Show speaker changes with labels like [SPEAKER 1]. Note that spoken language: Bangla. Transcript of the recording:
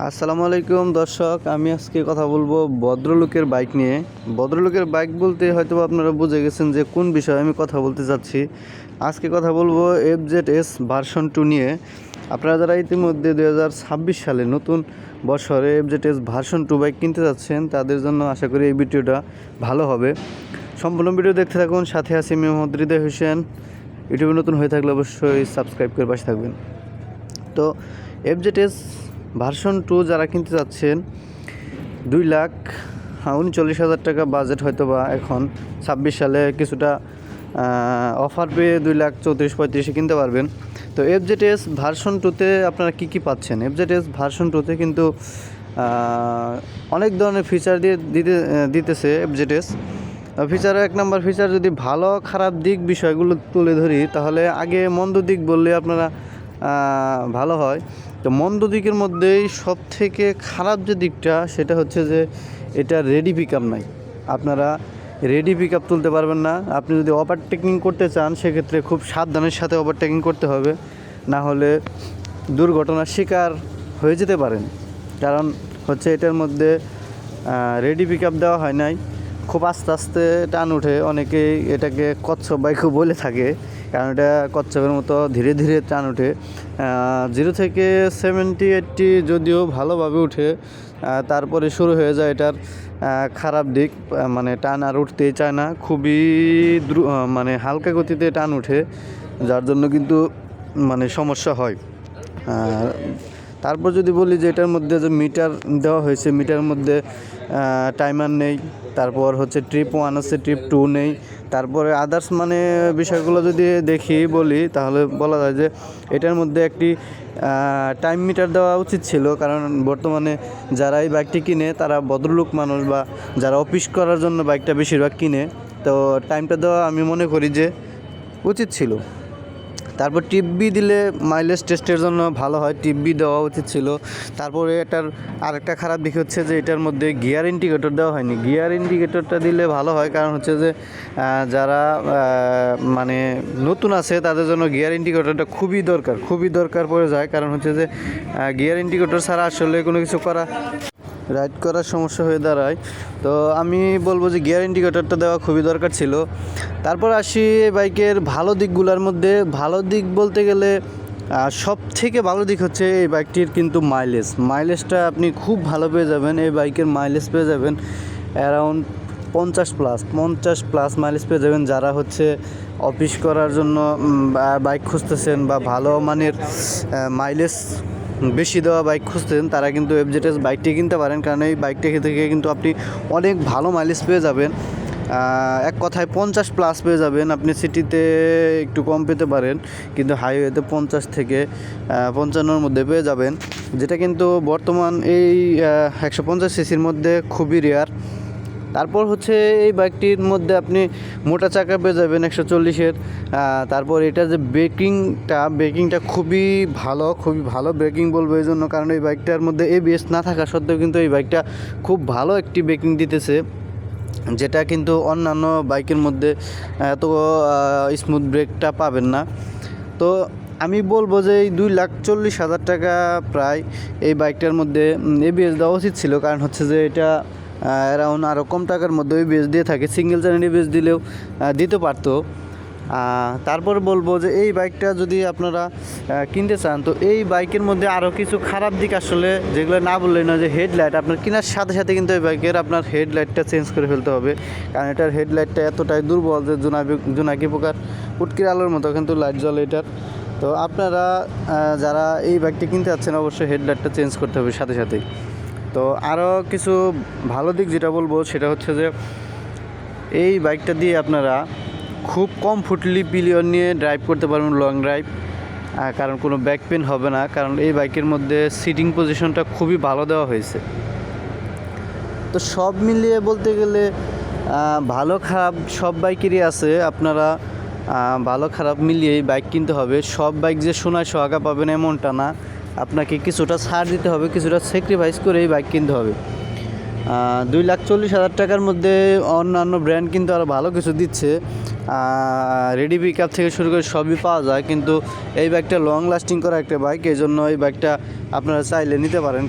[SPEAKER 1] আসসালামু আলাইকুম দর্শক, আমি আজকে কথা বলবো ভদ্রলোকের বাইক নিয়ে। ভদ্রলোকের বাইক বলতে হয়তো আপনারা বুঝে গেছেন যে কোন বিষয়ে আমি কথা বলতে চাচ্ছি। আজকে কথা বলবো FZS ভার্সন 2 নিয়ে। আপনারা যারা ইতিমধ্যে 2026 সালে নতুন বছরে FZS ভার্সন 2 বাইক কিনতে যাচ্ছেন তাদের জন্য আশা করি এই ভিডিওটা ভালো হবে। সম্পূর্ণ ভিডিও দেখতে থাকুন। সাথে আছি আমি মোহাম্মদ হৃদয় হোসেন। ইউটিউবে নতুন হয়ে থাকলে অবশ্যই সাবস্ক্রাইব করে পাশে থাকবেন। তো FZS ভার্সন 2 যারা কিনতে যাচ্ছেন 2,39,000 টাকা বাজেট, হয়তো বা এখন 26 সালে কিছুটা অফার পেয়ে 2,34,35,000 কিনতে পারবেন। তো FZS ভার্সন 2তে আপনারা কী কী পাচ্ছেন? FZS ভার্সন 2তে কিন্তু অনেক ধরনের ফিচার দিতেছে FZS। ফিচারে এক নম্বর ফিচার, যদি ভালো খারাপ দিক বিষয়গুলো তুলে ধরি তাহলে আগে মন্দ দিক বললে আপনারা ভালো হয়। তো মন্দ দিকের মধ্যেই সব থেকে খারাপ যে দিকটা সেটা হচ্ছে যে এটা রেডি পিক আপ নাই। আপনারা রেডি পিক আপ তুলতে পারবেন না। আপনি যদি ওভারটেকিং করতে চান সেক্ষেত্রে খুব সাবধানের সাথে ওভারটেকিং করতে হবে, না হলে দুর্ঘটনার শিকার হয়ে যেতে পারেন। কারণ হচ্ছে এটার মধ্যে রেডি পিক আপ দেওয়া হয় নাই, খুব আস্তে আস্তে টান উঠে। অনেকেই এটাকে কচ্ছপ বাইকও বলে থাকে, কারণ এটা কচ্ছপের মতো ধীরে ধীরে টান উঠে। 0 থেকে 70-80 যদিও ভালোভাবে উঠে, তারপরে শুরু হয়ে যায় এটার খারাপ দিক, মানে টান আর উঠতেই চায় না, খুবই মানে হালকা গতিতে টান উঠে, যার জন্য কিন্তু মানে সমস্যা হয়। তারপর যদি বলি যে এটার মধ্যে যে মিটার দেওয়া হয়েছে, মিটার মধ্যে টাইমার নেই, তারপর হচ্ছে ট্রিপ 1 আছে, ট্রিপ 2 নেই। তারপরে আদার্স মানে বিষয়গুলো যদি বলি তাহলে বলা যায় যে এটার মধ্যে একটি টাইম মিটার দেওয়া উচিত ছিল, কারণ বর্তমানে যারা এই বাইকটি কিনে তারা ভদ্রলোক মানুষ বা যারা অফিস করার জন্য বাইকটা বেশিরভাগ কিনে, তো টাইমটা দেওয়া আমি মনে করি যে উচিত ছিল। তারপর টিপবি দিলে মাইলেজ টেস্টের জন্য ভালো হয়, টিপবি দেওয়া উচিত ছিল। তারপরে এটার আরেকটা খারাপ দিক হচ্ছে যে এটার মধ্যে গিয়ার ইন্ডিকেটর দেওয়া হয়নি। গিয়ার ইন্ডিকেটরটা দিলে ভালো হয়, কারণ হচ্ছে যে যারা মানে নতুন আছে তাদের জন্য গিয়ার ইন্ডিকেটরটা খুবই দরকার পড়ে যায়। কারণ হচ্ছে যে গিয়ার ইন্ডিকেটর ছাড়া আসলে কোনো কিছু রাইড করার সমস্যা হয়ে দাঁড়ায়। তো আমি বলবো যে গিয়ার ইন্ডিকেটরটা দেওয়া খুবই দরকার ছিল। তারপর আসি বাইকের ভালো দিকগুলোর মধ্যে। ভালো দিক বলতে গেলে সব থেকে ভালো দিক হচ্ছে এই বাইকটির কিন্তু মাইলেজটা আপনি খুব ভালো পেয়ে যাবেন। এই বাইকের মাইলেজ পেয়ে যাবেন অ্যারাউন্ড 50+ মাইলেজ পেয়ে যাবেন। যারা হচ্ছে অফিস করার জন্য বাইক খুঁজতেছেন বা ভালো মানের মাইলেজ বেশি দেওয়া বাইক খুঁজতেন, তারা কিন্তু FZS বাইকটি কিনতে পারেন, কারণ এই বাইকটি থেকে কিন্তু আপনি অনেক ভালো মাইলেজ পেয়ে যাবেন। এক কথায় 50+ পেয়ে যাবেন। আপনি সিটিতে একটু কম পেতে পারেন, কিন্তু হাইওয়েতে 50 থেকে 55-র মধ্যে পেয়ে যাবেন, যেটা কিন্তু বর্তমান এই 150 সিসির মধ্যে খুবই রেয়ার। তারপর হচ্ছে এই বাইকটির মধ্যে আপনি মোটা চাকা পেয়ে যাবেন 140-এর। তারপর এটা যে ব্রেকিংটা খুবই ভালো ব্রেকিং বলবো এই জন্য, কারণ এই বাইকটার মধ্যে ABS না থাকা সত্ত্বেও কিন্তু এই বাইকটা খুব ভালো একটি ব্রেকিং দিতেছে, যেটা কিন্তু অন্যান্য বাইকের মধ্যে এত স্মুথ ব্রেকটা পাবেন না। তো আমি বলবো যে এই 2,40,000 টাকা প্রায় এই বাইকটার মধ্যে ABS দেওয়া উচিত ছিল, কারণ হচ্ছে যে এটা অ্যারাউন্ড আরও কম টাকার মধ্যে ABS দিয়ে থাকে। সিঙ্গেল চ্যানেল ABS দিলেও দিতে পারতো। তারপর বলবো যে এই বাইকটা যদি আপনারা কিনতে চান, তো এই বাইকের মধ্যে আরও কিছু খারাপ দিক আসলে যেগুলো না বললেই না, যে হেডলাইট আপনার কেনার সাথে সাথে কিন্তু এই বাইকের আপনার হেডলাইটটা চেঞ্জ করে ফেলতে হবে, কারণ এটার হেডলাইটটা এতটাই দুর্বল যে জোনাকি পোকার উটকির আলোর মতো কিন্তু লাইট জ্বলে এটার। তো আপনারা যারা এই বাইকটি কিনতে যাচ্ছেন অবশ্যই হেডলাইটটা চেঞ্জ করতে হবে সাথে সাথেই। তো আরও কিছু ভালো দিক যেটা বলবো সেটা হচ্ছে যে এই বাইকটা দিয়ে আপনারা খুব কমফোর্টলি পিলিয়ন নিয়ে ড্রাইভ করতে পারবেন, লং ড্রাইভ, কারণ কোনো ব্যাক পেন হবে না, কারণ এই বাইকের মধ্যে সিটিং পজিশনটা খুবই ভালো দেওয়া হয়েছে। তো সব মিলিয়ে বলতে গেলে ভালো খারাপ সব বাইকেরই আছে। আপনারা ভালো খারাপ মিলিয়েই বাইক কিনতে হবে। সব বাইক যে সোনায় সোহাগা পাবেন এমনটা না, আপনাকে কিছুটা ছাড় দিতে হবে, কিছুটা স্যাক্রিফাইস করে এই বাইক কিনতে হবে। 2,40,000 টাকার মধ্যে অন্যান্য ব্র্যান্ড কিন্তু আরও ভালো কিছু দিচ্ছে, রেডি পিক আপ থেকে শুরু করে সবই পাওয়া যায়, কিন্তু এই বাইকটা লং লাস্টিং করা একটা বাইক, এই জন্য এই বাইকটা আপনারা চাইলে নিতে পারেন।